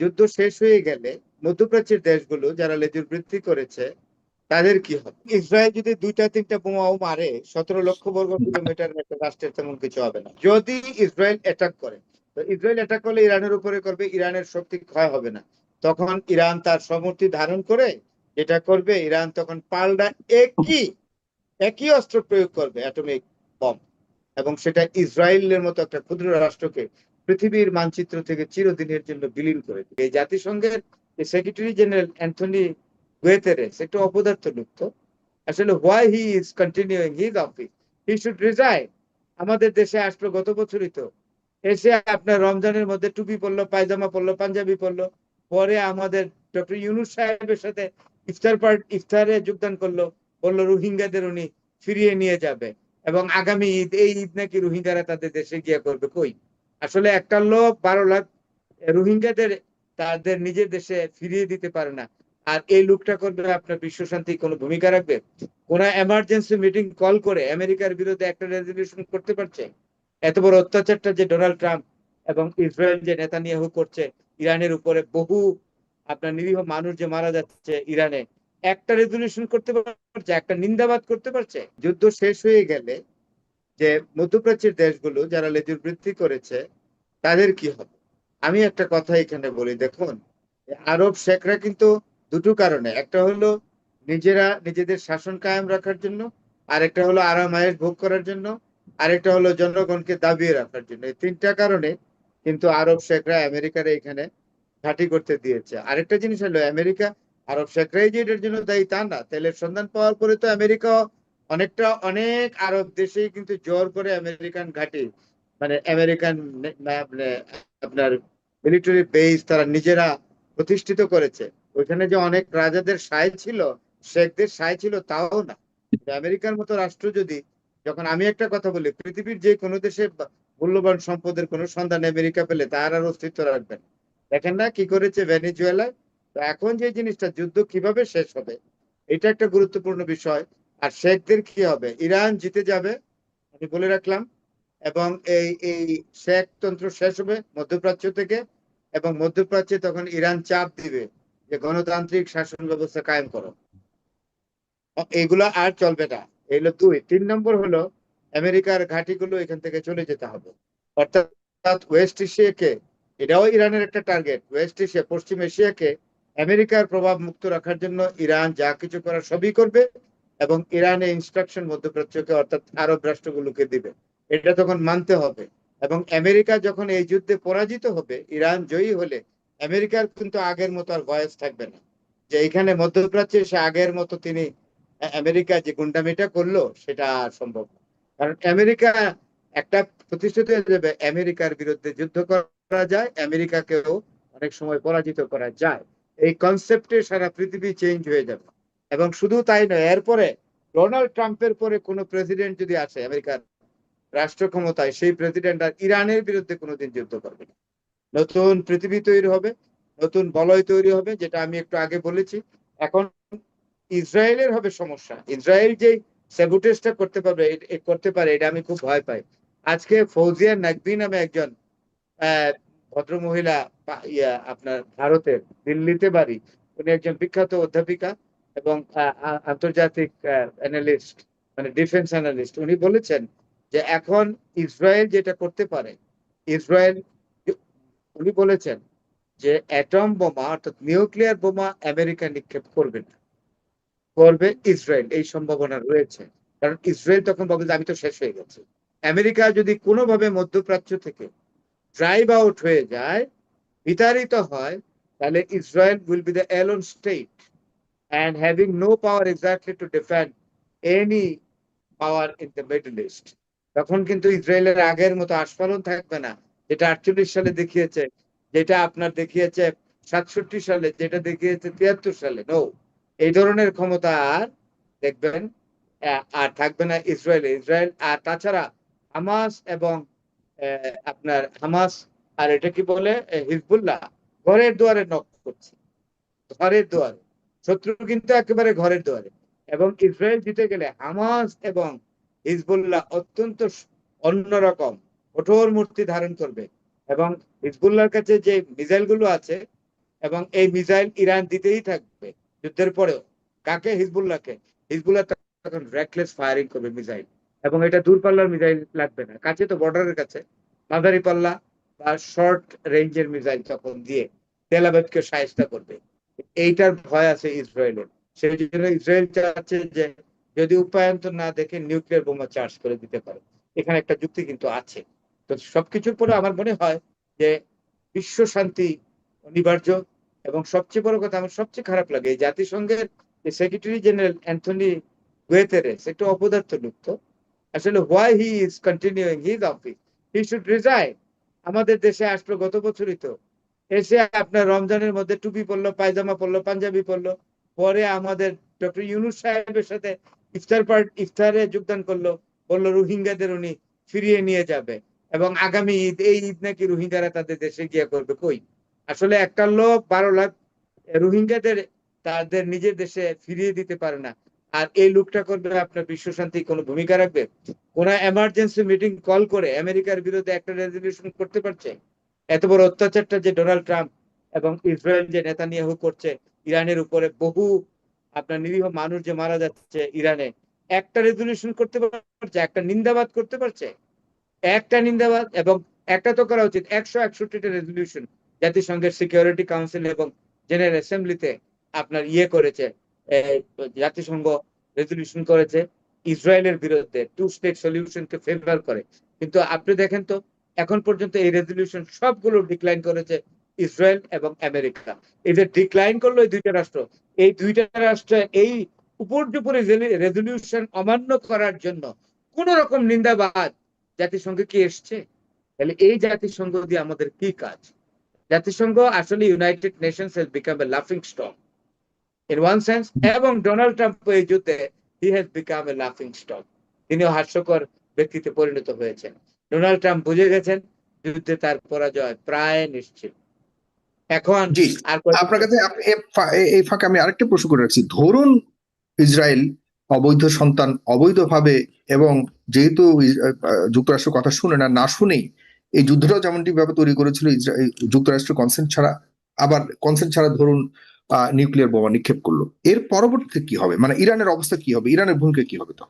যুদ্ধ শেষ হয়ে গেলে মধ্যপ্রাচ্যের দেশগুলো যারা লেজুর বৃদ্ধি করেছে তাদের কি হবে? ইসরায়েল যদি দুইটা তিনটা বোমাও মারে 17 লক্ষ বর্গ কিলোমিটার একটা রাষ্ট্রের তেমন কিছু হবে না। যদি ইসরায়েল অ্যাটাক করে, তো ইসরায়েল অ্যাটাক করলে ইরানের উপরে করবে, ইরানের শক্তি ক্ষয় হবে না। তখন ইরান তার সমর্থি ধারণ করে যেটা করবে, ইরান তখন পাল্টা একই একই অস্ত্র প্রয়োগ করবে, অ্যাটমিক বম। এবং সেটা ইসরায়েলের মতো একটা ক্ষুদ্র রাষ্ট্রকে পৃথিবীর মানচিত্র থেকে চিরদিনের জন্য বিলীন করে দিবে। এই জাতিসংঘের সেক্রেটারি জেনারেল অ্যান্থনি গুয়েতেরেস একটু অপদার্থ লোক তো। আসলে why he is continuing his office, he should resign. আমাদের দেশে আসলো গত বছরই তো, এসে আপনার রমজানের মধ্যে টুপি পরলো, পায়জামা পরলো, পাঞ্জাবি পরলো, পরে আমাদের ডক্টর ইউনূস সাহেবের সাথে ইফতারে যোগদান করলো, বললো রোহিঙ্গাদের উনি ফিরিয়ে নিয়ে যাবে এবং আগামী ঈদ, এই ঈদ নাকি রোহিঙ্গারা তাদের দেশে গিয়ে করবে। কই, আসলে একটা লোক 12 লাখ রোহিঙ্গাদের তাদের নিজের দেশে ফিরিয়ে দিতে পারে না, আর এই লোকটা করবে আপনার বিশ্ব শান্তি কোনো ভূমিকা রাখবে? কোন এমার্জেন্সি মিটিং কল করে আমেরিকার বিরুদ্ধে একটা রেজলিউশন করতে পারছে? এত বড় অত্যাচারটা যে ডোনাল্ড ট্রাম্প এবং ইসরায়েল যে নেতানিয়াহু করছে ইরানের উপরে, বহু আপনার নিরীহ মানুষ যে মারা যাচ্ছে ইরানে, একটা রেজলিউশন করতে পারছে? একটা নিন্দাবাদ করতে পারছে? যুদ্ধ শেষ হয়ে গেলে যে মধ্যপ্রাচ্যের দেশগুলো যারা লেজুর বৃদ্ধি করেছে তাদের কি হবে? আমি একটা কথা এখানে বলি, দেখুন, আরব শেখরা কিন্তু দুটো কারণে, একটা হলো নিজেরা নিজেদের শাসন কায়েম রাখার জন্য, আরেকটা হলো আরাম আয়েশ ভোগ করার জন্য, আরেকটা হলো জনগণকে দাবিয়ে রাখার জন্য। এই তিনটা কারণে কিন্তু আরব শেখরা আমেরিকার এখানে ঘাঁটি করতে দিয়েছে। আরেকটা জিনিস হলো, আমেরিকা আরব শেখরাই যে এটার জন্য দায়ী তা না। তেলের সন্ধান পাওয়ার পরে তো আমেরিকা অনেক আরব দেশেই কিন্তু জোর করে আমেরিকান ঘাঁটি, মানে আমেরিকান মানে আপনার মিলিটারি বেস তারা নিজেরা প্রতিষ্ঠিত করেছে। ওইখানে যে অনেক রাজাদের সায় ছিল, শেখদের সায় ছিল, তাও না। আমেরিকার মতো রাষ্ট্র যদি, যখন আমি একটা কথা বলি, পৃথিবীর যে কোনো দেশে মূল্যবান সম্পদের কোনো সন্ধান আমেরিকা পেলে তার আর অস্তিত্ব রাখবেন। দেখেন না কি করেছে ভেনেজুয়েলায়? তো এখন যে জিনিসটা, যুদ্ধ কিভাবে শেষ হবে, এটা একটা গুরুত্বপূর্ণ বিষয়। আর শেখদের কি হবে? ইরান জিতে যাবে, আমি বলে রাখলাম। এবং এই এই শেখ তন্ত্র শেষ হবে মধ্যপ্রাচ্য থেকে, এবং মধ্যপ্রাচ্যে তখন ইরান চাপ দিবে যে গণতান্ত্রিক শাসন ব্যবস্থা কায়েম করো। এগুলো আর চলবে না। এগুলো দুই। 3 নম্বর হলো, আমেরিকার ঘাঁটিগুলো এখান থেকে চলে যেতে হবে। অর্থাৎ ওয়েস্ট এশিয়াকে, এটাও ইরানের একটা টার্গেট, ওয়েস্ট এশিয়া পশ্চিম এশিয়াকে আমেরিকার প্রভাব মুক্ত রাখার জন্য ইরান যা কিছু করার সবই করবে। এবং ইরানের ইনস্ট্রাকশন মধ্যপ্রাচ্যকে অর্থাৎ আরব রাষ্ট্রগুলোকে দিবে। এটা তখন মানতে হবে। এবং আমেরিকা যখন এই যুদ্ধে পরাজিত হবে, ইরান জয়ী হলে, আমেরিকার কিন্তু আগের মতো আর ভয়েস থাকবে না যে এখানে মধ্যপ্রাচ্যে সে আগের মতো তিনি আমেরিকা যে গুন্ডামিটা করলো সেটা আর সম্ভব না। কারণ আমেরিকা একটা প্রতিষ্ঠিত হয়ে যাবে, আমেরিকার বিরুদ্ধে যুদ্ধ করা যায়, আমেরিকাকেও অনেক সময় পরাজিত করা যায়। এই কনসেপ্টে সারা পৃথিবী চেঞ্জ হয়ে যাবে। এবং শুধু তাই নয়, এরপরে ডোনাল্ড ট্রাম্পের পরে কোনো প্রেসিডেন্ট যদি আসে আমেরিকার রাষ্ট্র ক্ষমতায়, সেই প্রেসিডেন্ট আর ইরানের বিরুদ্ধে কোনোদিন যুদ্ধ করবে না। নতুন পৃথিবী তৈরি হবে, নতুন বলয় তৈরি হবে, যেটা আমি একটু আগে বলেছি। এখন ইসরায়েলের হবে সমস্যা, ইসরায়েল যে স্যাবুটেজটা করতে পারে এটা আমি খুব ভয় পাই। আজকে ফৌজিয়া নাকভি নামে একজন ভদ্র মহিলা, আপনার ভারতের দিল্লিতে বাড়ি, উনি একজন বিখ্যাত অধ্যাপিকা এবং আন্তর্জাতিক অ্যানালিস্ট, মানে ডিফেন্স অ্যানালিস্ট। উনি বলেছেন যে এখন ইসরায়েল যেটা করতে পারে, ইসরায়েল, উনি বলেছেন যে অ্যাটম বোমা অর্থাৎ নিউক্লিয়ার বোমা আমেরিকা নিক্ষেপ করবে না, করবে ইসরায়েল, এই সম্ভাবনা রয়েছে। কারণ ইসরায়েল তখন বলবে যে আমি তো শেষ হয়ে গেছি। আমেরিকা যদি কোনোভাবে মধ্যপ্রাচ্য থেকে ড্রাইভ আউট হয়ে যায়, বিতাড়িত হয়, তাহলে Israel will be the alone state and having no power exactly to defend any power in the Middle East. তখন কিন্তু ইসরায়েলের আগের মতো আস্ফালন থাকবে না, যেটা 48 সালে দেখিয়েছে, যেটা আপনার দেখিয়েছে 67 সালে, যেটা দেখিয়েছে 73 সালে। নো, এই ধরনের ক্ষমতা আর দেখবেন আর থাকবে না ইসরায়েলে। ইসরায়েল আর তাছাড়া হামাস এবং আপনার হামাস আর এটা কি বলে হিজবুল্লাহ ঘরের দুয়ারে নক করছে, ঘরের দুয়ারে। শত্রু কিন্তু একেবারে ঘরের দুয়ারে। এবং ইসরায়েল জিতে গেলে হামাস এবং হিজবুল্লাহ অত্যন্ত অন্যরকম কঠোর মূর্তি ধারণ করবে। এবং হিজবুল্লাহর কাছে যে মিসাইল গুলো আছে, এবং এই মিসাইল ইরান দিতেই থাকবে যুদ্ধের পরেও। কাকে? হিজবুল্লাহকে। হিজবুল্লাহ তখন রেকলেস ফায়ারিং করবে মিসাইল, এবং এটা দূরপাল্লার মিসাইল লাগবে না, কাছে তো বর্ডারের কাছে, মাঝারি পাল্লা বা শর্ট রেঞ্জের মিসাইল তখন দিয়ে তেল আবিবকে সাহায্য করবে। এইটার ভয় আছে ইসরায়েলের। সেই জন্য ইসরায়েল চাচ্ছে যে যদি উপায়ন্তর না দেখে নিউক্লিয়ার বোমা চার্জ করে দিতে পারে। এখানে একটা যুক্তি কিন্তু আছে। তো সবকিছুর পরে আমার মনে হয় যে বিশ্ব শান্তি অনিবার্য। এবং সবচেয়ে বড় কথা, আমার সবচেয়ে খারাপ লাগে এই জাতিসংঘের সেক্রেটারি জেনারেল অ্যান্থনি গুয়েতেরেস একটু অপদার্থ লোক তো। আসলে why he is continuing his office, he should resign. আমাদের দেশে আসলো গত বছরই তো, এসে আপনার রমজানের মধ্যে টুপি পরলো, পায়জামা পরলো, পাঞ্জাবি পরলো, পরে আমাদের ডক্টর ইউনূস সাহেবের সাথে ইফতারে যোগদান করলো, বললো রোহিঙ্গাদের উনি ফিরিয়ে নিয়ে যাবে, এবং আগামী ঈদ, এই ঈদ নাকি রোহিঙ্গারা তাদের দেশে গিয়ে করবে। কই? আসলে একটা লোক 12 লাখ রোহিঙ্গাদের তাদের নিজের দেশে ফিরিয়ে দিতে পারে না, আর এই লোকটা করবে আপনার বিশ্ব শান্তি কোনো ভূমিকা রাখবে? কোন এমার্জেন্সি মিটিং কল করে আমেরিকার বিরুদ্ধে একটা রেজলিউশন করতে পারছে? এত বড় অত্যাচারটা যে ডোনাল্ড ট্রাম্প এবং ইসরায়েল যে নেতানিয়াহু করছে ইরানের উপরে, বহু আপনার নিরীহ মানুষ যে মারা যাচ্ছে ইরানে, একটা রেজলিউশন করতে পারছে? একটা নিন্দাবাদ করতে পারছে? একটা নিন্দাবাদ। এবং একটা তো করা উচিত 161টা রেজলিউশন জাতিসংঘের সিকিউরিটি কাউন্সিল এবং জেনারেল অ্যাসেম্বলিতে আপনার করেছে, জাতিসংঘ রেজলিউশন করেছে ইসরায়েলের বিরুদ্ধে, টু স্টেট সলিউশনকে ফেভার করে। কিন্তু আপনি দেখেন তো, এখন পর্যন্ত এই রেজলিউশন সবগুলো ডিক্লাইন করেছে ইসরায়েল এবং আমেরিকা। এই যে ডিক্লাইন করলো এই দুইটা রাষ্ট্র, এই দুইটা রাষ্ট্র এই উপর্যুপরি রেজলিউশন অমান্য করার জন্য কোন রকম নিন্দাবাদ জাতিসংঘ কি এসছে? তাহলে এই জাতিসংঘ দিয়ে আমাদের কি কাজ? জাতিসংঘ আসলে united nations has become a লাফিং স্টক ইন ওয়ান সেন্স, এবং ডোনাল্ড ট্রাম্প এই যুদ্ধে হি হ্যাজ বিকাম এ লাফিং স্টক। তিনিও হাস্যকর ব্যক্তিতে পরিণত হয়েছেন। ডোনাল্ড ট্রাম্প বুঝে গেছেন যুদ্ধে তার পরাজয় প্রায় নিশ্চিত। এখন জি, আর আপনার কাছে এই ফাঁকে আমি আরেকটা প্রশ্ন করে রাখছি। ধরুন ইসরায়েল অবৈধ সন্তান অবৈধভাবে, এবং যেহেতু যুক্তরাষ্ট্র কথা শুনে না, না শুনেই এই যুদ্ধটাও যেমনটি ভাবে তৈরি করেছিল যুক্তরাষ্ট্রের কনসেন্ট ছাড়া, আবার কনসেন্ট ছাড়া ধরুন নিউক্লিয়ার বোমা নিক্ষেপ করলো, এর পরবর্তীতে কি হবে? মানে ইরানের অবস্থা কি হবে, ইরানের ভূমিকা কি হবে? তো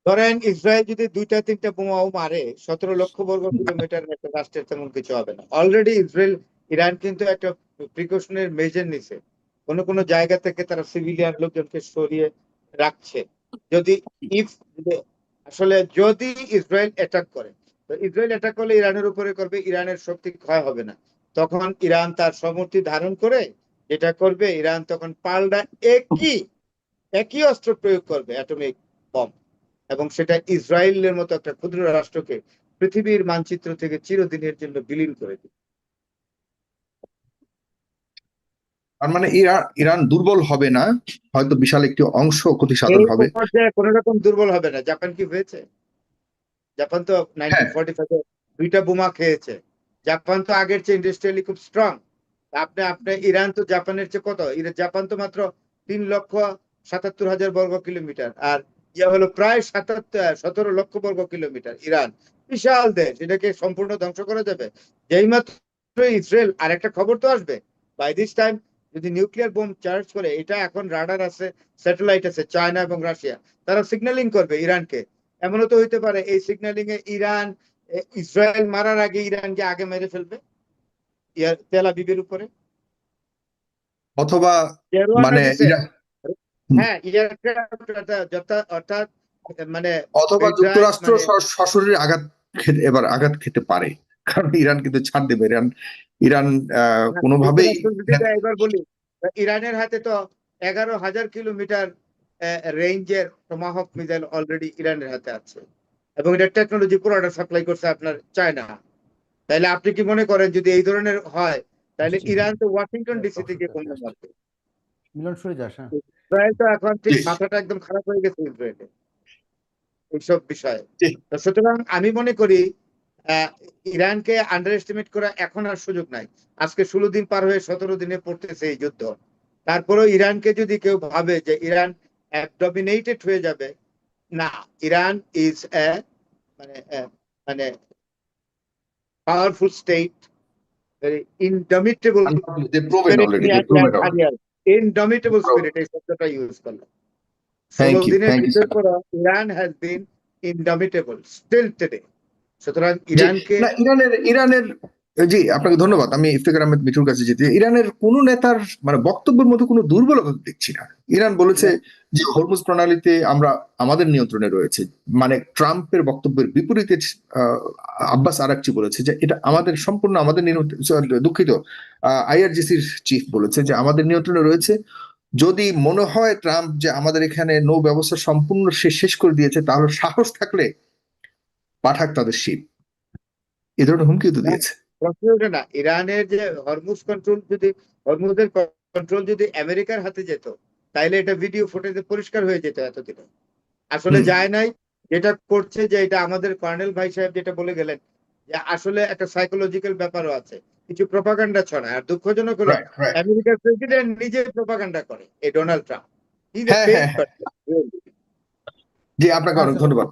ধরেন ইসরায়েল যদি 2-3টা বোমাও মারে, 17 লক্ষ বর্গ কিলোমিটার একটা রাষ্ট্রের তেমন কিছু হবে না। অলরেডি ইরান কিন্তু একটা প্রিকশনের মেজার নিছে, কোন কোন জায়গা থেকে তারা সিভিলিয়ান লোকজনকে সরিয়ে রাখছে। যদি ইফ আসলে যদি ইসরায়েল অ্যাটাক করে, তো ইসরায়েল অ্যাটাক করলে ইরানের উপরে করবে, ইরানের শক্তি ক্ষয় হবে না। তখন ইরান তার সমর্থি ধারণ করে যেটা করবে, ইরান তখন পাল্টা একই একই অস্ত্র প্রয়োগ করবে, অ্যাটমিক বম, এবং সেটা ইসরায়েলের মতো একটা ক্ষুদ্র রাষ্ট্রকে পৃথিবীর মানচিত্র থেকে চিরদিনের জন্য বিলীন করে দিবে। তার মানে ইরান দুর্বল হবে না, হয়তো বিশাল একটি অংশ ক্ষতি সাধন এই হবে। পর্যায়ে কোন রকম দুর্বল হবে না। জাপান কি হয়েছে? জাপান তো হ্যাঁ, 1945-এ 2টা বোমা খেয়েছে। জাপান তো আগের চেয়ে ইন্ডাস্ট্রিয়ালি খুব স্ট্রং। আপনি আপনি ইরান তো জাপানের চেয়ে কত, জাপান তো মাত্র 3,77,000 বর্গ কিলোমিটার, আর হলো প্রায় 17 লক্ষ বর্গ কিলোমিটার। ইরান বিশাল দেশ, এটাকে সম্পূর্ণ ধ্বংস করা যাবে? যেই মাত্র ইসরায়েল, আর একটা খবর তো আসবে বাই দিস টাইম, যদি নিউক্লিয়ার বোম চার্জ করে, এটা এখন রাডার আছে, স্যাটেলাইট আছে, চায়না এবং রাশিয়া তারা সিগন্যালিং করবে ইরানকে। এমনও তো হইতে পারে এই সিগন্যালিং এ ইরান ইসরায়েল মারার আগে ইরানকে আগে মেরে ফেলবে তেল আবিবের উপরে। অথবা তেহরানও মানে দিছে। হুম, হ্যাঁ, অর্থাৎ মানে অথবা মিসাইল যুক্তরাষ্ট্র মানে সশরীরে আঘাত খেতে পারে, কারণ ইরান কিন্তু ছাড় দেবে। ইরান ইরান কোনোভাবেই, যুক্তরাষ্ট্র যদি এবার বলি, ইরানের হাতে তো 11,000 কিলোমিটার রেঞ্জের টমাহক মিসাইল অলরেডি ইরানের হাতে আছে, এবং এটা টেকনোলজি পুরোটা সাপ্লাই করছে আপনার চায়না। তাহলে আপনি কি মনে করেন যদি এই ধরনের হয়, তাহলে ইরান তো ওয়াশিংটন ডিসি থেকে বোমা মারবে? মিলন সরে যাস। হ্যাঁ, ইসরায়েল তো এখন ঠিক জি, মাথাটা একদম খারাপ হয়ে গেছে ইসরায়েলে এইসব বিষয়ে। জি, তো সুতরাং আমি মনে করি ইরানকে আন্ডার এস্টিমেট করা এখন আর সুযোগ নাই। আজকে 16 দিন পার হয়ে 17 দিনে পড়তেছে এই যুদ্ধ। তারপরেও ইরানকে যদি কেউ ভাবে যে ইরান ডমিনেটেড হয়ে যাবে, না। ইরান ইজ মানে মানে powerful state, indomitable They proven already. They proven already. Indomitable spirit এই শব্দটা ইউজ করলাম। 16 you, দিনের thank you, যুদ্ধের sir. পর Iran has been indomitable still today. সুতরাং জি, ইরানকে না ইরানের জি আপনাকে ধন্যবাদ। আমি ইফতেখার আহমেদ মিঠুর কাছে যেতে ইরানের কোন নেতার মানে বক্তব্যের মধ্যে কোনো দুর্বলতা দেখছি না। ইরান বলেছে যে হরমুজ প্রণালীতে আমরা আমাদের নিয়ন্ত্রণে রয়েছে, মানে ট্রাম্পের বক্তব্যের বিপরীতে আব্বাস আরাকচি বলেছে যে এটা আমাদের সম্পূর্ণ আমাদের দুঃখিত আইআরজিসির চিফ বলেছে যে আমাদের নিয়ন্ত্রণে রয়েছে। যদি মনে হয় ট্রাম্প যে আমাদের এখানে নৌ ব্যবস্থা সম্পূর্ণ শেষ করে দিয়েছে, তাহলে সাহস থাকলে পাঠাক তাদের শিপ। এ ধরনের হুমকি তো দিয়েছে। প্রশ্ন ওঠে না, ইরানের যে হরমুজের কন্ট্রোল যদি আমেরিকার হাতে যেত তাইলে এটা ভিডিও ফুটেজে পরিষ্কার হয়ে যেত এতদিনে। আসলে যায় নাই। যেটা করছে যে এটা আমাদের কর্নেল ভাই সাহেব যেটা বলে গেলেন যে আসলে একটা সাইকোলজিক্যাল ব্যাপারও আছে, কিছু প্রপাগান্ডা ছড়ায়। আর দুঃখজনক হলো Right, right. আমেরিকার প্রেসিডেন্ট নিজে প্রপাগান্ডা করে, এই ডোনাল্ড ট্রাম্প। হ্যাঁ, হ্যাঁ, হ্যাঁ। জি আপনাকে অনেক ধন্যবাদ।